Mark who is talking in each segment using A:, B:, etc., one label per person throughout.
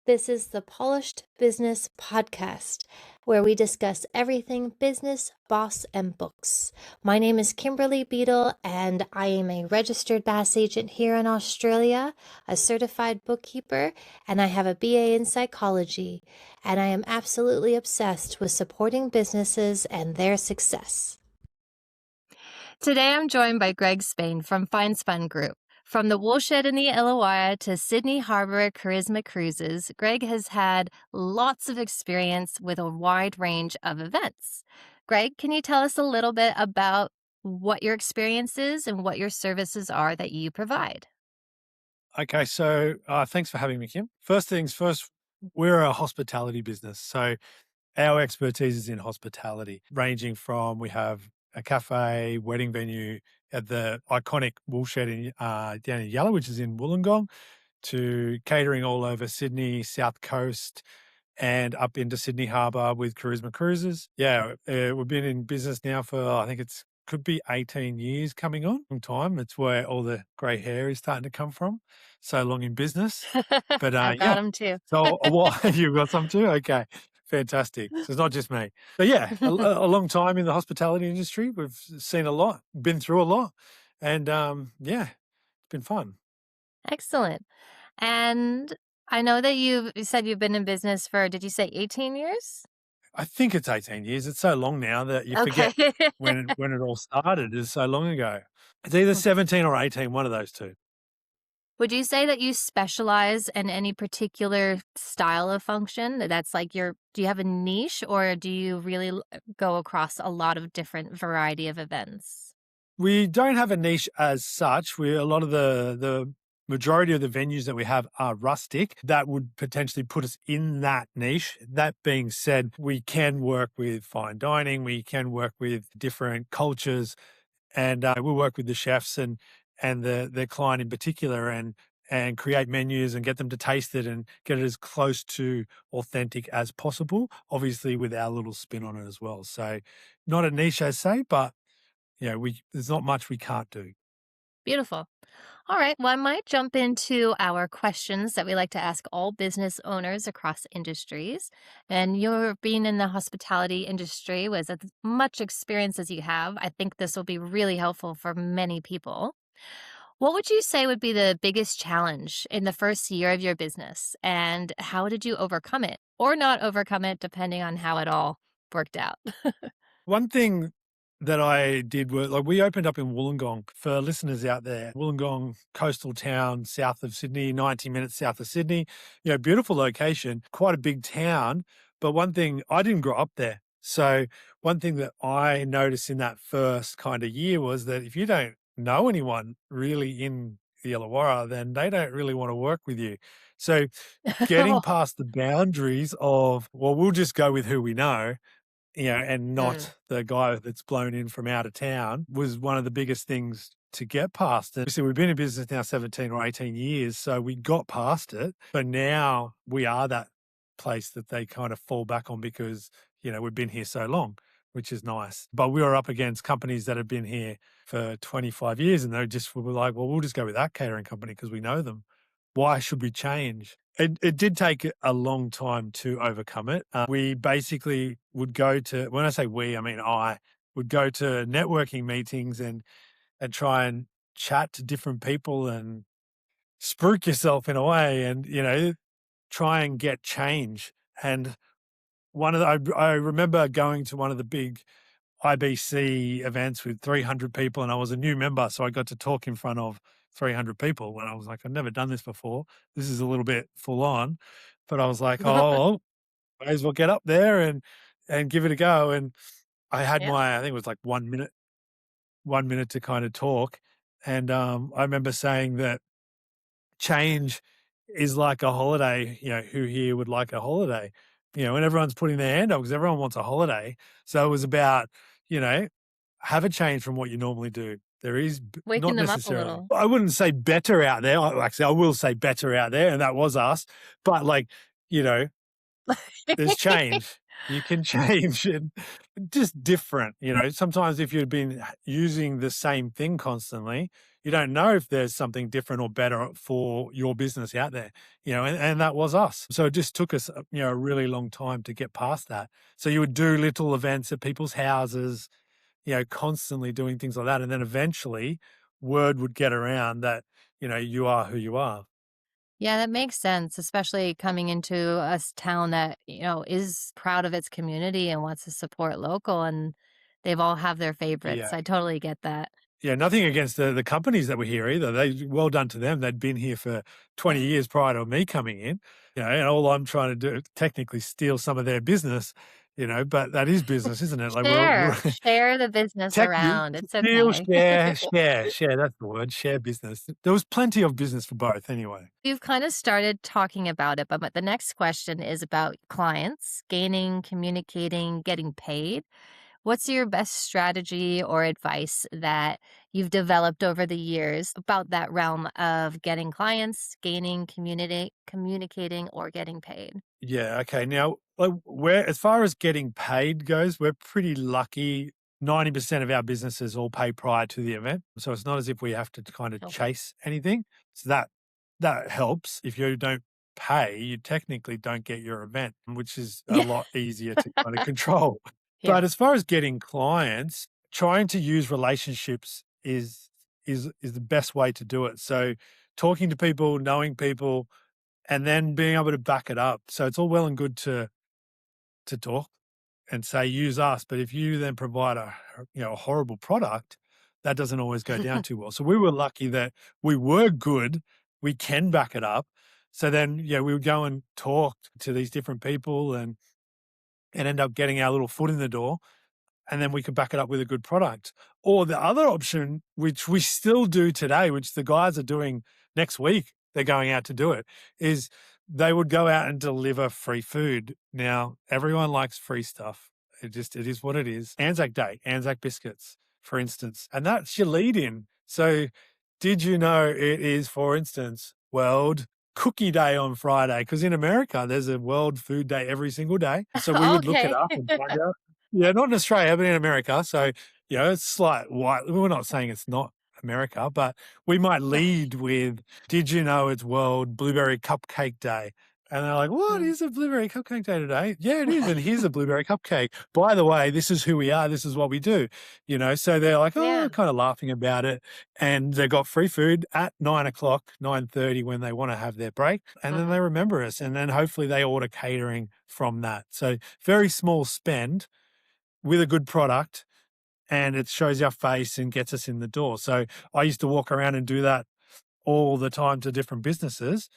A: This is the Polished Business Podcast, where we discuss everything business, boss, and books. My name is Kimberly Beadle, and I am a registered bass agent here in Australia, a certified bookkeeper, and I have a BA in psychology. And I am absolutely obsessed with supporting businesses and their success. Today, I'm joined by Greg Spain from Spun Group. From the Woolshed in the Illawarra to Sydney Harbour Charisma Cruises, Greg has had lots of experience with a wide range of events. Greg, can you tell us a little bit about what your experience is and what your services are that you provide?
B: Okay, so thanks for having me, Kim. First things first, we're a hospitality business. So our expertise is in hospitality, ranging from we have a cafe, wedding venue at the iconic Woolshed down in Yalla, which is in Wollongong, to catering all over Sydney, South Coast, and up into Sydney Harbour with Charisma Cruises. Yeah, we've been in business now for, I think it's could be 18 years coming on. Long time. It's where all the grey hair is starting to come from. So long in business. But
A: I've got
B: yeah,
A: them too.
B: so you've got some too? Okay, fantastic. So it's not just me. But yeah, a long time in the hospitality industry. We've seen a lot, been through a lot. And yeah, it's been fun.
A: Excellent. And I know that you said you've been in business for, did you say 18 years?
B: I think it's 18 years. It's so long now that you
A: Okay.
B: forget when it all started. It's so long ago. It's either 17 or 18, one of those two.
A: Would you say that you specialize in any particular style of function? That's like do you have a niche or do you really go across a lot of different variety of events?
B: We don't have a niche as such. A lot of the majority of the venues that we have are rustic. That would potentially put us in that niche. That being said, we can work with fine dining. We can work with different cultures, and we work with the chefs and the client in particular, and create menus and get them to taste it and get it as close to authentic as possible. Obviously, with our little spin on it as well. So, not a niche as say, but there's not much we can't do.
A: Beautiful. All right. Well, I might jump into our questions that we like to ask all business owners across industries. And you're being in the hospitality industry with as much experience as you have. I think this will be really helpful for many people. What would you say would be the biggest challenge in the first year of your business? And how did you overcome it or not overcome it, depending on how it all worked out?
B: One thing that I did was like we opened up in Wollongong for listeners out there. Wollongong, coastal town south of Sydney, 90 minutes south of Sydney. Beautiful location, quite a big town. But one thing, I didn't grow up there. So one thing that I noticed in that first kind of year was that if you don't know anyone really in the Illawarra, then they don't really want to work with you. So getting past the boundaries of, well, we'll just go with who we know, and
A: Mm,
B: not the guy that's blown in from out of town was one of the biggest things to get past. And so we've been in business now 17 or 18 years. So we got past it. But now we are that place that they kind of fall back on because, we've been here so long, which is nice. But we were up against companies that have been here for 25 years and they just were like, well, we'll just go with that catering company because we know them. Why should we change? It did take a long time to overcome it. We basically would go to, when I say we, I mean I would go to networking meetings and try and chat to different people and spruik yourself in a way and, try and get change. And I remember going to one of the big IBC events with 300 people and I was a new member. So I got to talk in front of 300 people and I was like, I've never done this before. This is a little bit full on, but I was like, oh, well, may as well get up there and give it a go. And I had
A: yeah.
B: I think it was like 1 minute to kind of talk. And I remember saying that change is like a holiday. Who here would like a holiday? And everyone's putting their hand up because everyone wants a holiday. So it was about, you know, have a change from what you normally do. There is
A: Waking
B: not
A: them up a
B: necessarily,
A: little.
B: I wouldn't say better out there. Actually, I will say better out there, and that was us. But you know, there's change. You can change and just different. Sometimes if you've been using the same thing constantly, You don't know if there's something different or better for your business out there, and that was us. So it just took us, a really long time to get past that. So you would do little events at people's houses, constantly doing things like that. And then eventually word would get around that, you are who you are.
A: Yeah, that makes sense, especially coming into a town that, is proud of its community and wants to support local, and they've all have their favorites.
B: Yeah.
A: I totally get that.
B: Yeah, nothing against the companies that were here either. They well done to them. They'd been here for 20 years prior to me coming in, and all I'm trying to do technically steal some of their business, but that is business, isn't it? Like we're
A: Share the business
B: tech
A: around. It's
B: steal,
A: okay.
B: share. That's the word. Share business. There was plenty of business for both anyway.
A: You've kind of started talking about it, but the next question is about clients, gaining, communicating, getting paid. What's your best strategy or advice that you've developed over the years about that realm of getting clients, gaining, communicating, or getting paid?
B: Yeah, okay. Now, like, we're as far as getting paid goes, we're pretty lucky. 90% of our businesses all pay prior to the event. So it's not as if we have to kind of
A: Okay.
B: chase anything. So that helps. If you don't pay, you technically don't get your event, which is a
A: Yeah.
B: lot easier to kind of control.
A: Yeah.
B: But as far as getting clients, trying to use relationships is the best way to do it. So talking to people, knowing people, and then being able to back it up. So it's all well and good to talk and say use us, but if you then provide a horrible product, that doesn't always go down too well. So we were lucky that we were good. We can back it up. So then, we would go and talk to these different people and end up getting our little foot in the door, and then we could back it up with a good product. Or the other option, which we still do today, which the guys are doing next week, they're going out to do it, is they would go out and deliver free food. Now, everyone likes free stuff. It is what it is. Anzac Day, Anzac biscuits, for instance, and that's your lead in. So did you know it is, for instance, World Cookie Day on Friday? Because in America, there's a World Food Day every single day. So we would look it
A: Okay.
B: up and find out. Yeah, not in Australia, but in America. So, it's slight white. We're not saying it's not America, but we might lead with, did you know it's World Blueberry Cupcake Day? And they're like, what
A: Mm.
B: is a blueberry cupcake day today? Yeah, it is. And here's a blueberry cupcake. By the way, this is who we are. This is what we do. So they're like, oh,
A: Yeah.
B: kind of laughing about it. And they got free food at 9 o'clock, 9:30 when they want to have their break. And then
A: Mhm.
B: they remember us. And then hopefully they order catering from that. So very small spend with a good product, and it shows our face and gets us in the door. So I used to walk around and do that all the time to different businesses.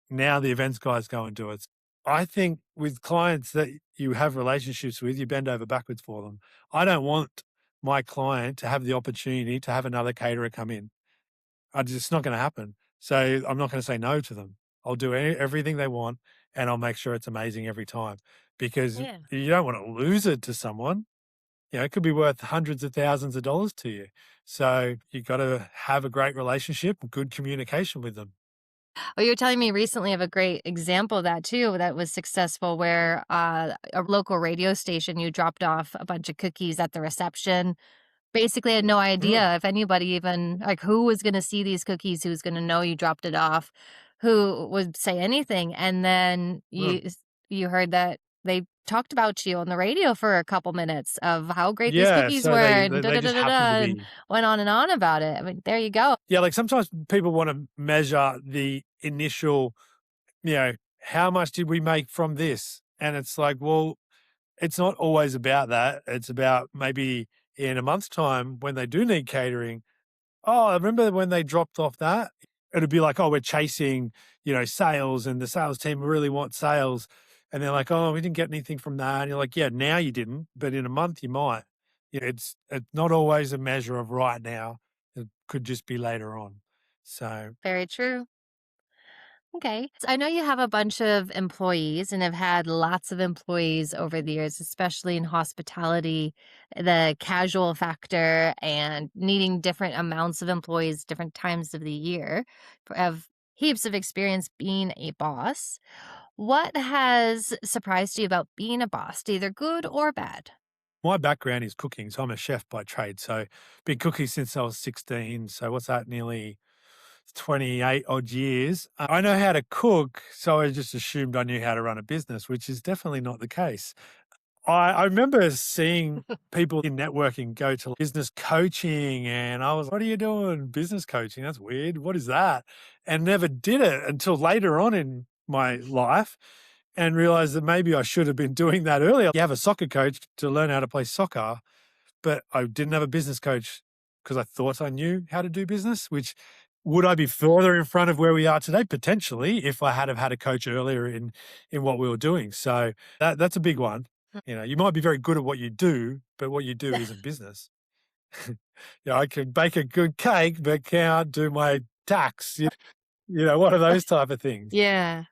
B: Now the events guys go and do it. I think with clients that you have relationships with, you bend over backwards for them. I don't want my client to have the opportunity to have another caterer come in. It's not going to happen. So I'm not going to say no to them. I'll do everything they want, and I'll make sure it's amazing every time, because
A: Yeah.
B: you don't want to lose it to someone. It could be worth hundreds of thousands of dollars to you. So you got to have a great relationship, good communication with them.
A: Oh, you were telling me recently of a great example of that too, that was successful where a local radio station, you dropped off a bunch of cookies at the reception. Basically had no
B: Mm.
A: idea if anybody even like who was gonna see these cookies, who's gonna know you dropped it off, who would say anything, and then
B: Mm.
A: you heard that they talked about you on the radio for a couple minutes of how great these
B: Yeah,
A: cookies
B: so
A: were
B: they
A: and
B: they
A: da
B: they
A: da da
B: just
A: da
B: happen to
A: da and
B: be.
A: went on about it. I mean, there you go.
B: Yeah, like sometimes people wanna measure the initial, how much did we make from this? And it's like, well, it's not always about that. It's about maybe in a month's time when they do need catering. Oh, I remember when they dropped off that? It'd be like, "Oh, we're chasing, sales, and the sales team really want sales." And they're like, "Oh, we didn't get anything from that." And you're like, "Yeah, now you didn't, but in a month you might." It's not always a measure of right now. It could just be later on. So,
A: Very true. Okay. So I know you have a bunch of employees and have had lots of employees over the years, especially in hospitality, the casual factor and needing different amounts of employees, different times of the year, have heaps of experience being a boss. What has surprised you about being a boss, either good or bad?
B: My background is cooking, so I'm a chef by trade. So been cooking since I was 16. So what's that? Nearly 28 odd years. I know how to cook, so I just assumed I knew how to run a business, which is definitely not the case. I remember seeing people in networking go to business coaching, and I was, what are you doing? Business coaching? That's weird. What is that? And never did it until later on in my life and realized that maybe I should have been doing that earlier. You have a soccer coach to learn how to play soccer, but I didn't have a business coach because I thought I knew how to do business, which would I be further in front of where we are today? Potentially, if I had have had a coach earlier in what we were doing. So that's a big one. You might be very good at what you do, but what you do isn't business. I can bake a good cake, but can't do my tax. One of those type of things.
A: Yeah.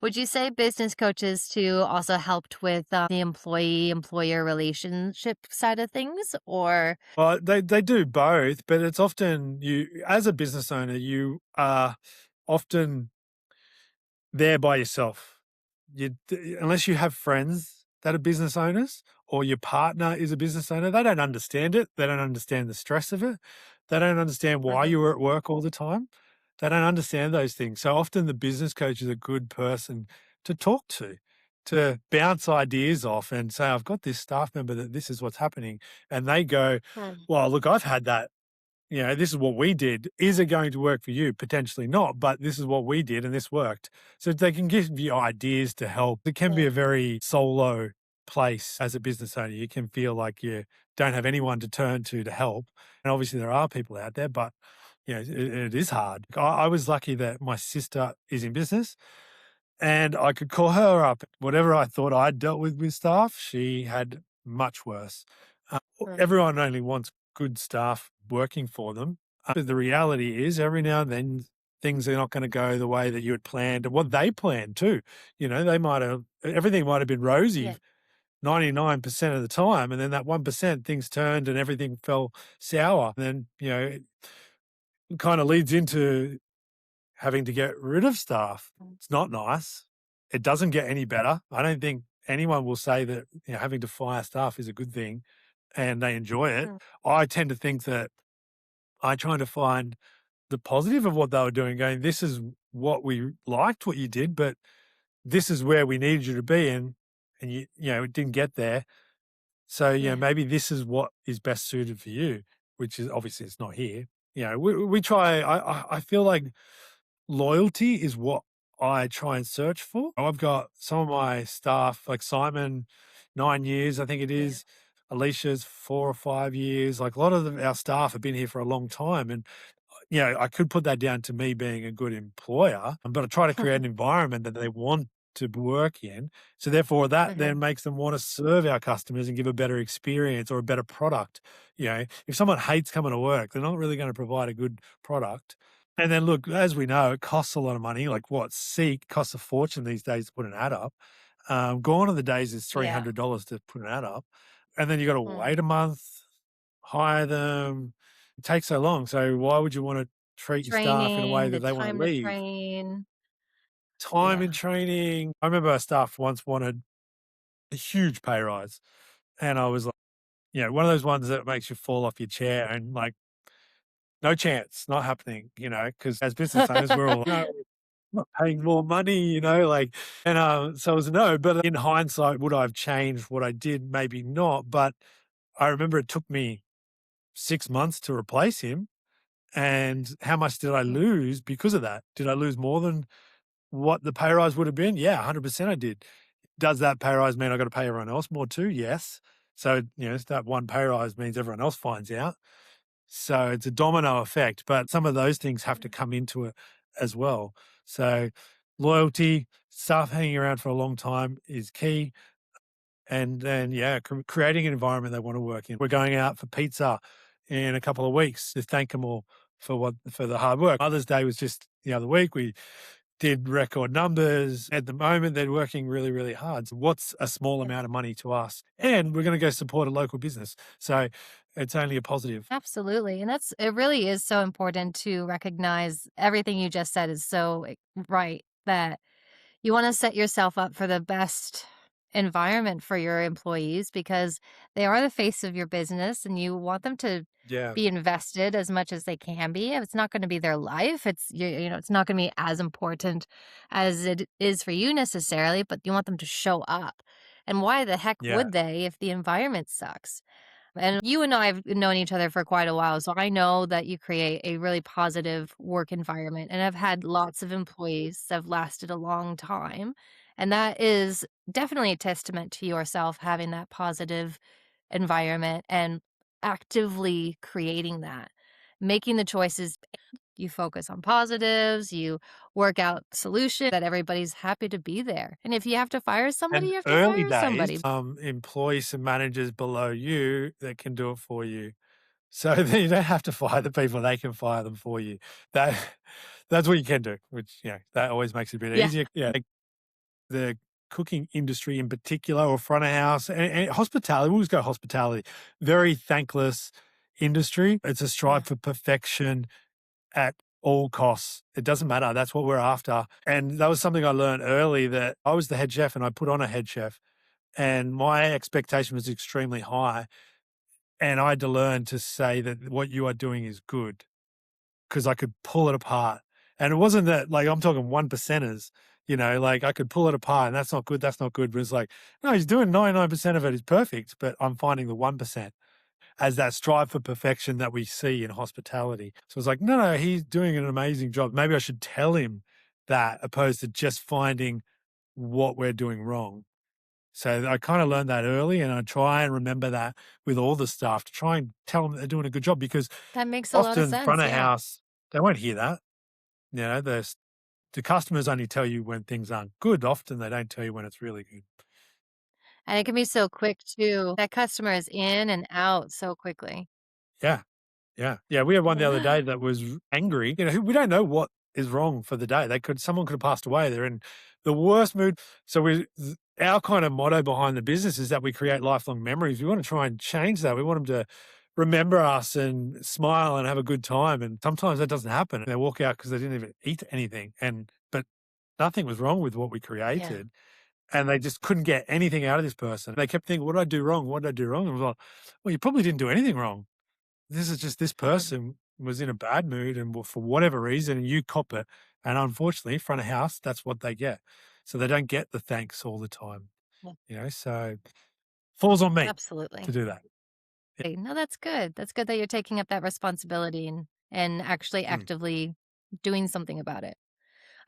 A: Would you say business coaches too also helped with the employee-employer relationship side of things, or
B: Well, they do both, but it's often you as a business owner, you are often there by yourself. Unless you have friends that are business owners or your partner is a business owner, they don't understand it. They don't understand the stress of it. They don't understand why
A: Mhm.
B: you were at work all the time. They don't understand those things. So often the business coach is a good person to talk to bounce ideas off and say, I've got this staff member that this is what's happening. And they go,
A: Mm.
B: well, look, I've had that. This is what we did. Is it going to work for you? Potentially not, but this is what we did and this worked. So they can give you ideas to help. It can be
A: Yeah.
B: a very solo place as a business owner. You can feel like you don't have anyone to turn to help. And obviously there are people out there, but it is hard. I was lucky that my sister is in business and I could call her up. Whatever I thought I'd dealt with staff, she had much worse.
A: Mm.
B: Everyone only wants good staff working for them. But the reality is, every now and then, things are not going to go the way that you had planned and what they planned too. They might have, everything might have been
A: Yeah.
B: rosy 99% of the time. And then that 1%, things turned and everything fell sour. And then, it kind of leads into having to get rid of staff.
A: Mm.
B: It's not nice. It doesn't get any better. I don't think anyone will say that having to fire staff is a good thing and they enjoy it.
A: Mm.
B: I tend to think that I try to find the positive of what they were doing, going, this is what we liked what you did, but this is where we needed you to be. And it didn't get there. So,
A: Yeah.
B: maybe this is what is best suited for you, which is obviously it's not here. We try, I feel like loyalty is what I try and search for. I've got some of my staff, like Simon, 9 years, I think it
A: Yeah.
B: is. Alicia's 4 or 5 years. Like a lot of our staff have been here for a long time. And I could put that down to me being a good employer, but I try to create an environment that they want to work in. So therefore that then
A: Mhm.
B: makes them want to serve our customers and give a better experience or a better product. If someone hates coming to work, they're not really going to provide a good product. And then look, as we know, it costs a lot of money. Like what Seek costs a fortune these days to put an ad up. Gone are the days it's
A: Yeah.
B: $300 to put an ad up. And then you got to
A: Mm.
B: wait a month, hire them. It takes so long. So why would you want to treat your staff in a way
A: Training,
B: that
A: the
B: they want to
A: time to
B: leave?
A: train.
B: Time in
A: Yeah.
B: training. I remember our staff once wanted a huge pay rise. And I was like, one of those ones that makes you fall off your chair and like, no chance, not happening, because as business owners, we're all, no, not paying more money, like, and so it was a no. But in hindsight, would I have changed what I did? Maybe not. But I remember it took me 6 months to replace him. And how much did I
A: Mm.
B: lose because of that? Did I lose more than what the pay rise would have been? Yeah, 100% I did. Does that pay rise mean I got to pay everyone else more too? Yes. So, that one pay rise means everyone else finds out. So it's a domino effect, but some of those things have to come into it as well. So loyalty, staff hanging around for a long time is key. And then, creating an environment they want to work in. We're going out for pizza in a couple of weeks to thank them all for the hard work. Mother's Day was just the other week. We did record numbers. At the moment, they're working really, really hard. So what's a small
A: Yeah.
B: amount of money to us? And we're going to go support a local business. So it's only a positive.
A: Absolutely. And it really is so important to recognize everything you just said is so right that you want to set yourself up for the best environment for your employees because they are the face of your business and you want them to
B: Yeah.
A: be invested as much as they can be. It's not going to be their life. It's not going to be as important as it is for you necessarily, but you want them to show up. And why the heck
B: Yeah.
A: would they if the environment sucks? And you and I have known each other for quite a while, so I know that you create a really positive work environment, and I've had lots of employees that have lasted a long time, and that is definitely a testament to yourself having that positive environment and actively creating that, making the choices. You focus on positives, you work out solutions that everybody's happy to be there, and if you have to fire somebody,
B: And
A: you have to
B: early
A: fire
B: days,
A: somebody.
B: employ some managers below you that can do it for you. So then you don't have to fire the people, they can fire them for you. That that's what you can do, which, that always makes it a bit
A: Yeah.
B: easier. Yeah. Like the cooking industry in particular or front of house and hospitality, we'll just go hospitality. Very thankless industry. It's a strive
A: Yeah.
B: for perfection at all costs. It doesn't matter. That's what we're after. And that was something I learned early that I was the head chef and I put on a head chef and my expectation was extremely high. And I had to learn to say that what you are doing is good because I could pull it apart. And it wasn't that like I'm talking one percenters, like I could pull it apart and that's not good. That's not good. But it's like, no, he's doing 99% of it is perfect, but I'm finding the 1% as that strive for perfection that we see in hospitality. So it's like, no, no, he's doing an amazing job. Maybe I should tell him that opposed to just finding what we're doing wrong. So I kind of learned that early and I try and remember that with all the staff to try and tell them they're doing a good job because
A: That makes a lot of
B: often front
A: sense,
B: of
A: yeah.
B: house, they won't hear that. The customers only tell you when things aren't good. Often they don't tell you when it's really good.
A: And it can be so quick too. That customer is in and out so quickly.
B: Yeah. Yeah. Yeah. We had one the other
A: Yeah.
B: day that was angry. We don't know what is wrong for the day. Someone could have passed away. They're in the worst mood. So our kind of motto behind the business is that we create lifelong memories. We want to try and change that. We want them to remember us and smile and have a good time. And sometimes that doesn't happen. They walk out because they didn't even eat anything. But nothing was wrong with what we
A: Yeah.
B: created. And they just couldn't get anything out of this person. They kept thinking, what did I do wrong? What did I do wrong? And I was like, well, you probably didn't do anything wrong. This is just this
A: Mhm.
B: person was in a bad mood and for whatever reason, and you cop it. And unfortunately, front of house, that's what they get. So they don't get the thanks all the time,
A: Yeah.
B: so falls on me to
A: Absolutely.
B: do that. Yeah.
A: No, that's good. That's good that you're taking up that responsibility and actually
B: Mm.
A: actively doing something about it.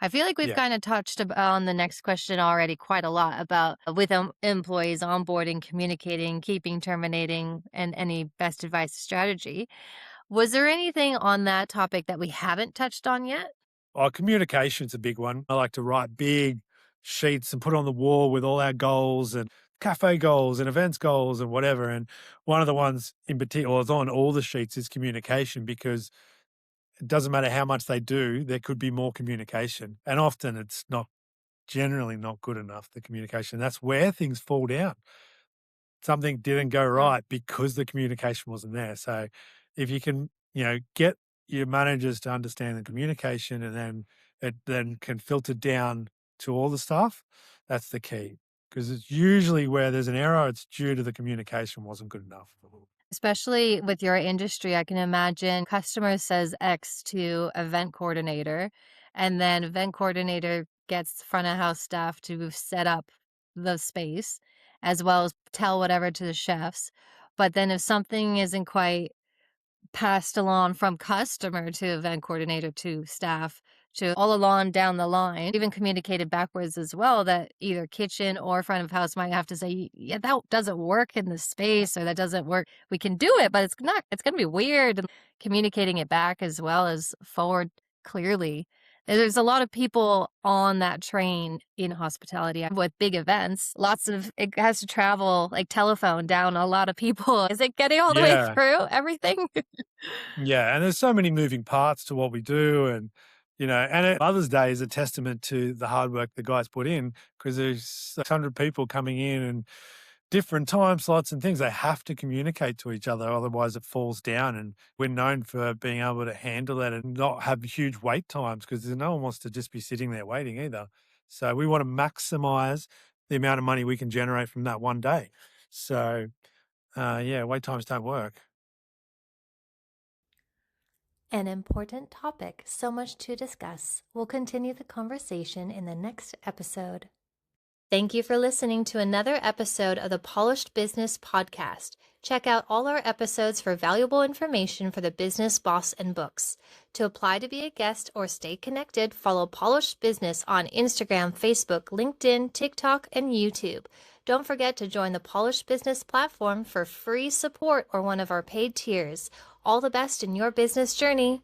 A: I feel like we've
B: Yeah.
A: kind of touched on the next question already quite a lot about with employees onboarding, communicating, keeping, terminating, and any best advice strategy. Was there anything on that topic that we haven't touched on yet?
B: Oh, communication's a big one. I like to write big sheets and put on the wall with all our goals and cafe goals and events goals and whatever. And one of the ones in particular, well, it's on all the sheets is communication because it doesn't matter how much they do, there could be more communication. And often it's not generally not good enough, the communication. That's where things fall down. Something didn't go
A: Mm.
B: right because the communication wasn't there. So if you can, get your managers to understand the communication and then it then can filter down to all the staff, that's the key. Because it's usually where there's an error, it's due to the communication wasn't good enough.
A: Especially with your industry, I can imagine customer says X to event coordinator, and then event coordinator gets front of house staff to set up the space as well as tell whatever to the chefs. But then if something isn't quite passed along from customer to event coordinator to staff to all along down the line, even communicated backwards as well, that either kitchen or front of house might have to say, yeah, that doesn't work in this space or that doesn't work. We can do it, but it's going to be weird. And communicating it back as well as forward clearly. There's a lot of people on that train in hospitality with big events. It has to travel like telephone down a lot of people. Is it getting all the way
B: Yeah.
A: through everything?
B: Yeah, and there's so many moving parts to what we do, and Mother's Day is a testament to the hard work the guys put in because there's 600 people coming in and different time slots and things. They have to communicate to each other, otherwise it falls down. And we're known for being able to handle that and not have huge wait times because no one wants to just be sitting there waiting either. So we want to maximize the amount of money we can generate from that one day. So, wait times don't work.
A: An important topic, so much to discuss. We'll continue the conversation in the next episode. Thank you for listening to another episode of the Polished Business Podcast. Check out all our episodes for valuable information for the business boss and books. To apply to be a guest or stay connected, follow Polished Business on Instagram, Facebook, LinkedIn, TikTok, and YouTube. Don't forget to join the Polished Business platform for free support or one of our paid tiers. All the best in your business journey.